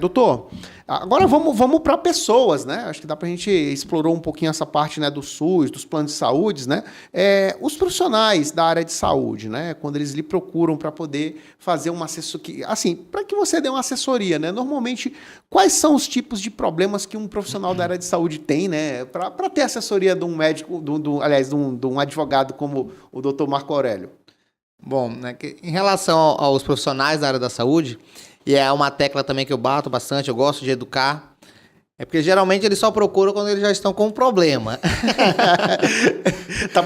Doutor, agora vamos para pessoas, né? Acho que dá para a gente explorou um pouquinho essa parte, né, do SUS, dos planos de saúde, né? Os profissionais da área de saúde, né? Quando eles lhe procuram para poder fazer uma assessoria, assim, para que você dê uma assessoria, né? Normalmente, quais são os tipos de problemas que um profissional da área de saúde tem, né? Para ter assessoria de um médico, aliás, de um advogado como o doutor Marco Aurélio? Bom, né, em relação aos profissionais da área da saúde, e é uma tecla também que eu bato bastante, eu gosto de educar, é porque geralmente eles só procuram quando eles já estão com um problema. Tá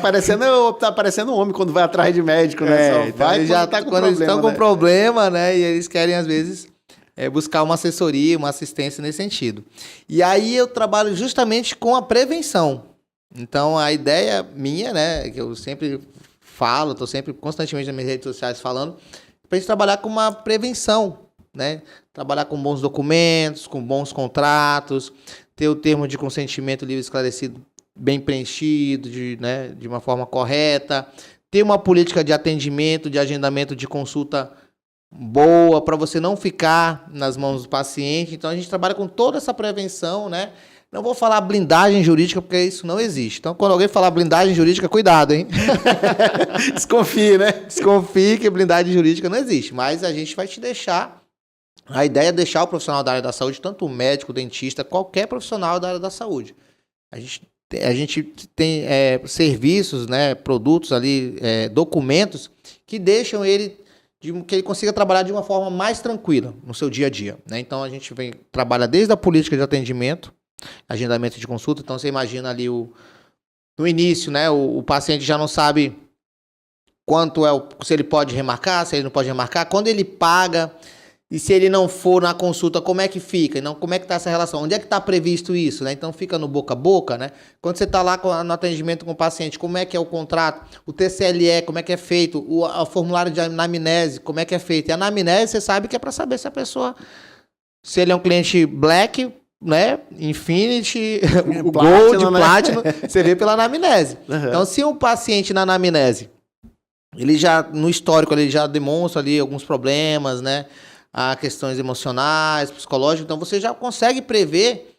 parecendo um homem quando vai atrás de médico, né? Só Então vai eles quando já tá com quando eles problema, estão com né? problema, né? E eles querem, às vezes, buscar uma assessoria, uma assistência nesse sentido. E aí eu trabalho justamente com a prevenção. Então a ideia minha, né, que eu sempre falo, estou sempre constantemente nas minhas redes sociais falando, para a gente trabalhar com uma prevenção, né? Trabalhar com bons documentos, com bons contratos, ter o termo de consentimento livre e esclarecido bem preenchido, de uma forma correta, ter uma política de atendimento, de agendamento de consulta boa, para você não ficar nas mãos do paciente. Então a gente trabalha com toda essa prevenção, né? Não vou falar blindagem jurídica, porque isso não existe. Então, quando alguém falar blindagem jurídica, cuidado, hein? Desconfie, né? Desconfie que blindagem jurídica não existe. Mas a gente vai te deixar. A ideia é deixar o profissional da área da saúde, tanto o médico, o dentista, qualquer profissional da área da saúde. A gente tem serviços, né, produtos ali, documentos que deixam ele, que ele consiga trabalhar de uma forma mais tranquila no seu dia a dia, né? Então, a gente trabalha desde a política de atendimento, agendamento de consulta. Então você imagina ali no início, né, o paciente já não sabe quanto se ele pode remarcar, se ele não pode remarcar, quando ele paga, e se ele não for na consulta, como é que fica? Então, como é que está essa relação? Onde é que está previsto isso, né? Então fica no boca a boca, né? Quando você está lá no atendimento com o paciente, como é que é o contrato? O TCLE, como é que é feito? O formulário de anamnese, como é que é feito? E a anamnese, você sabe que é para saber se a pessoa, se ele é um cliente black, né, Infinity, o Gold, né? Platinum, você vê pela anamnese. Uhum. Então, se um paciente na anamnese, ele já, no histórico, ele já demonstra ali alguns problemas, né, questões emocionais, psicológicas, então você já consegue prever,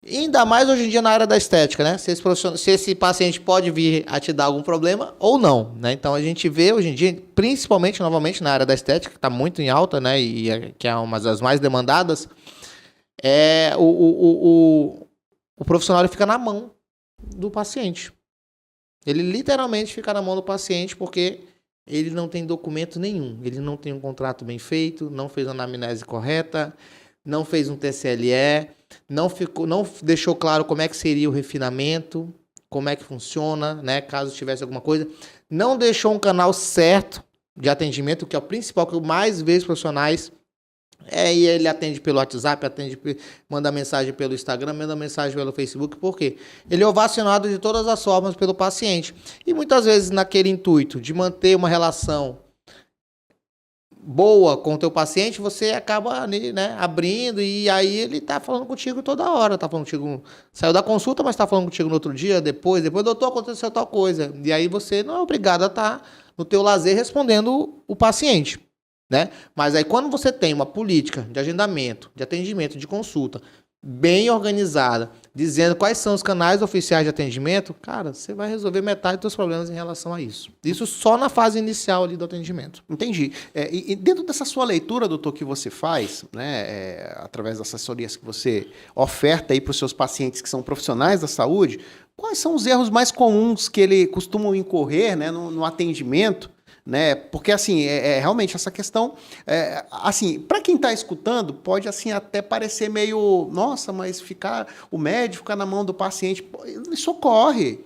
ainda mais hoje em dia na área da estética, né, se esse paciente pode vir a te dar algum problema ou não, né. Então, a gente vê hoje em dia, principalmente, novamente, na área da estética, que está muito em alta, né, e que é uma das mais demandadas, o profissional ele fica na mão do paciente. Ele literalmente fica na mão do paciente porque ele não tem documento nenhum. Ele não tem um contrato bem feito, não fez uma anamnese correta, não fez um TCLE, não deixou claro como é que seria o refinamento, como é que funciona, né, caso tivesse alguma coisa. Não deixou um canal certo de atendimento, que é o principal, que eu mais vejo profissionais. E ele atende pelo WhatsApp, manda mensagem pelo Instagram, manda mensagem pelo Facebook. Por quê? Ele é ovacionado de todas as formas pelo paciente. E muitas vezes naquele intuito de manter uma relação boa com o teu paciente, você acaba, né, abrindo, e aí ele tá falando contigo toda hora. Tá falando contigo, saiu da consulta, mas tá falando contigo no outro dia, depois, doutor, aconteceu tal coisa. E aí você não é obrigado a estar no teu lazer respondendo o paciente, né? Mas aí quando você tem uma política de agendamento, de atendimento, de consulta bem organizada, dizendo quais são os canais oficiais de atendimento, cara, você vai resolver metade dos seus problemas em relação a isso. Isso só na fase inicial ali do atendimento. Entendi. E dentro dessa sua leitura, doutor, que você faz, né, através das assessorias que você oferta aí para os seus pacientes que são profissionais da saúde, quais são os erros mais comuns que ele costumam incorrer, né, no atendimento? Né? Porque, assim, realmente essa questão, assim, para quem está escutando, pode, assim, até parecer meio, nossa, mas o médico ficar na mão do paciente, isso ocorre.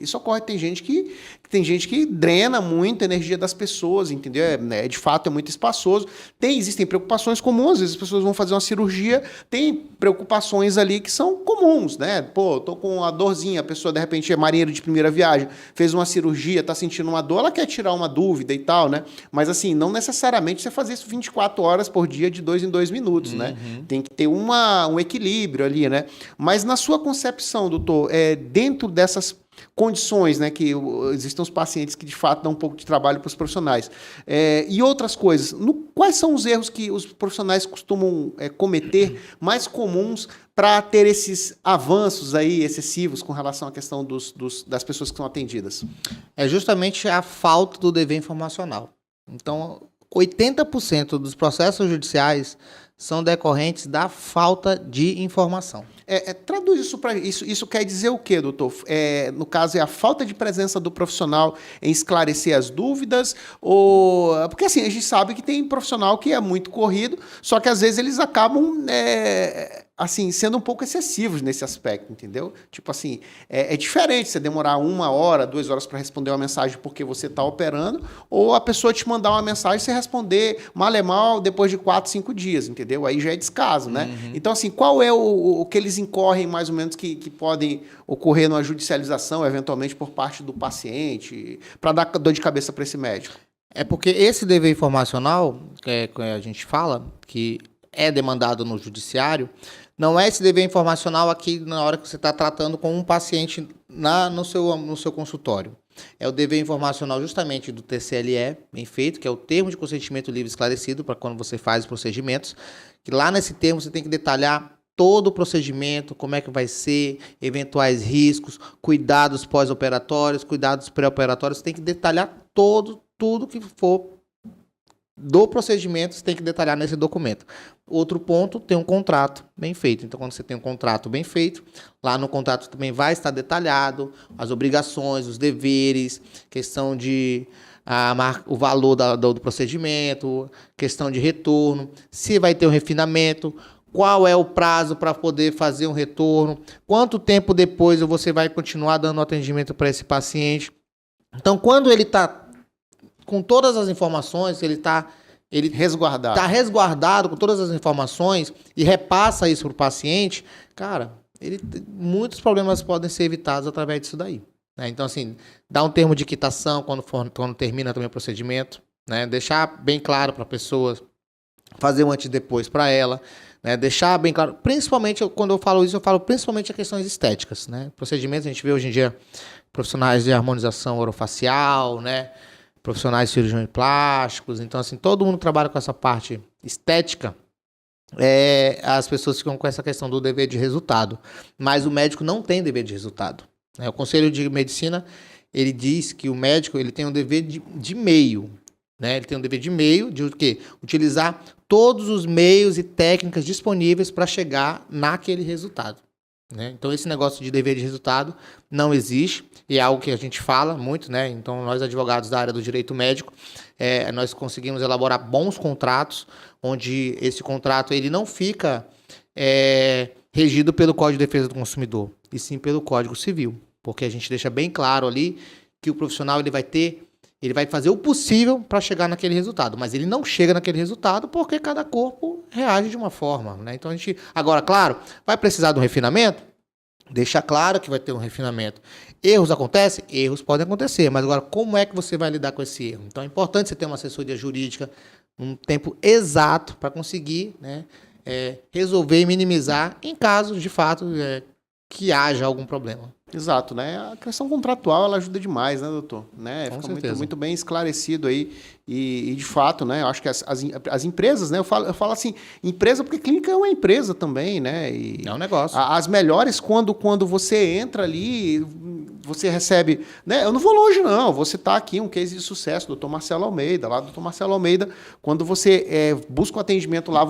Tem gente que drena muito a energia das pessoas, entendeu? De fato, é muito espaçoso. Existem preocupações comuns, às vezes as pessoas vão fazer uma cirurgia, tem preocupações ali que são comuns, né? Pô, tô com uma dorzinha, a pessoa, de repente, é marinheiro de primeira viagem, fez uma cirurgia, tá sentindo uma dor, ela quer tirar uma dúvida e tal, né? Mas, assim, não necessariamente você fazer isso 24 horas por dia, de 2 em 2 minutos, né? Tem que ter um equilíbrio ali, né? Mas na sua concepção, doutor, dentro dessas condições, né, que existem os pacientes que de fato dão um pouco de trabalho para os profissionais. E outras coisas. Quais são os erros que os profissionais costumam cometer mais comuns para ter esses avanços aí excessivos com relação à questão das pessoas que são atendidas? É justamente a falta do dever informacional. Então, 80% dos processos judiciais são decorrentes da falta de informação. Traduz isso para isso quer dizer o quê, doutor? No caso, é a falta de presença do profissional em esclarecer as dúvidas? Porque assim, a gente sabe que tem profissional que é muito corrido, só que às vezes eles acabam assim, sendo um pouco excessivos nesse aspecto, entendeu? Tipo assim, é diferente você demorar 1 hora, 2 horas para responder uma mensagem porque você está operando, ou a pessoa te mandar uma mensagem e você responder mal é mal depois de 4, 5 dias, entendeu? Aí já é descaso, né? Então, assim, qual é o que eles incorrem, mais ou menos, que podem ocorrer numa judicialização, eventualmente, por parte do paciente, para dar dor de cabeça para esse médico? É porque esse dever informacional, que a gente fala, que é demandado no judiciário, não é esse dever informacional aqui na hora que você está tratando com um paciente no seu consultório. É o dever informacional justamente do TCLE, bem feito, que é o termo de consentimento livre e esclarecido para quando você faz os procedimentos, que lá nesse termo você tem que detalhar todo o procedimento, como é que vai ser, eventuais riscos, cuidados pós-operatórios, cuidados pré-operatórios, você tem que detalhar tudo que for do procedimento, você tem que detalhar nesse documento. Outro ponto, tem um contrato bem feito. Então, quando você tem um contrato bem feito, lá no contrato também vai estar detalhado as obrigações, os deveres, questão de o valor do procedimento, questão de retorno, se vai ter um refinamento, qual é o prazo para poder fazer um retorno, quanto tempo depois você vai continuar dando atendimento para esse paciente. Então, quando ele está com todas as informações, ele está resguardado com todas as informações e repassa isso para o paciente, cara, muitos problemas podem ser evitados através disso daí. Né? Então, assim, dá um termo de quitação quando termina também o procedimento, né? Deixar bem claro para a pessoa, fazer um antes e depois para ela, né? Deixar bem claro, principalmente, quando eu falo isso, eu falo principalmente a questões estéticas. Né? Procedimentos, a gente vê hoje em dia profissionais de harmonização orofacial, né? Profissionais de cirurgiões plásticos, então assim, todo mundo trabalha com essa parte estética, as pessoas ficam com essa questão do dever de resultado, mas o médico não tem dever de resultado. Né? O Conselho de Medicina, ele diz que o médico ele tem um dever de meio, né? Ele tem um dever de meio, de o quê? Utilizar todos os meios e técnicas disponíveis para chegar naquele resultado. Né? Então, esse negócio de dever de resultado não existe, e é algo que a gente fala muito, né? Então, nós advogados da área do direito médico, nós conseguimos elaborar bons contratos, onde esse contrato ele não fica regido pelo Código de Defesa do Consumidor, e sim pelo Código Civil, porque a gente deixa bem claro ali que o profissional ele vai fazer o possível para chegar naquele resultado, mas ele não chega naquele resultado porque cada corpo reage de uma forma, né? Então agora, claro, vai precisar de um refinamento? Deixa claro que vai ter um refinamento. Erros acontecem? Erros podem acontecer, mas agora como é que você vai lidar com esse erro? Então é importante você ter uma assessoria jurídica um tempo exato para conseguir, né, resolver e minimizar em casos de fato que haja algum problema. Exato, né? A questão contratual, ela ajuda demais, né, doutor? Né? Fica muito bem esclarecido aí e de fato, né? Eu acho que as empresas, né? Eu falo assim, empresa porque clínica é uma empresa também, né? E é um negócio. As melhores, quando você entra ali, você recebe, né? Eu não vou longe, não. Você tá aqui, um case de sucesso, doutor Marcelo Almeida, lá do doutor Marcelo Almeida, quando você busca um atendimento lá,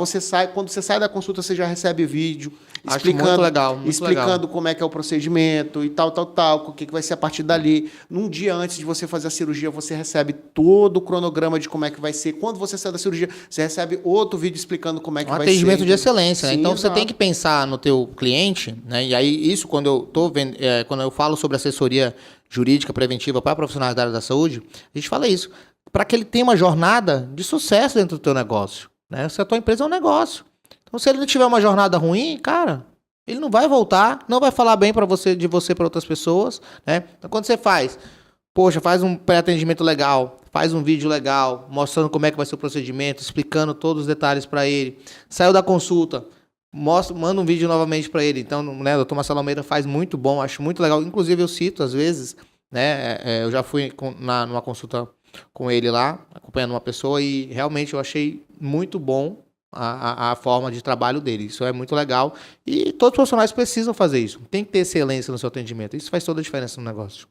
quando você sai da consulta, você já recebe vídeo explicando como é que é o procedimento e tal, o que vai ser a partir dali. Num dia antes de você fazer a cirurgia, você recebe todo o cronograma de como é que vai ser. Quando você sai da cirurgia, você recebe outro vídeo explicando como é que vai ser. Um atendimento de excelência, né? Sim, então exato. Você tem que pensar no teu cliente, né? E aí isso quando eu falo sobre assessoria jurídica preventiva para profissionais da área da saúde, a gente fala isso, para que ele tenha uma jornada de sucesso dentro do teu negócio, né? Se a tua empresa é um negócio. Então, se ele não tiver uma jornada ruim, cara, ele não vai voltar, não vai falar bem de você para outras pessoas, né? Então, quando você faz um pré-atendimento legal, faz um vídeo legal, mostrando como é que vai ser o procedimento, explicando todos os detalhes para ele, saiu da consulta, manda um vídeo novamente para ele. Então, né, o Dr. Marcelo Almeida faz muito bom, acho muito legal. Inclusive, eu cito, às vezes, né, eu já fui numa consulta com ele lá, acompanhando uma pessoa, e realmente eu achei muito bom a forma de trabalho dele. Isso é muito legal. E todos os profissionais precisam fazer isso. Tem que ter excelência no seu atendimento. Isso faz toda a diferença no negócio.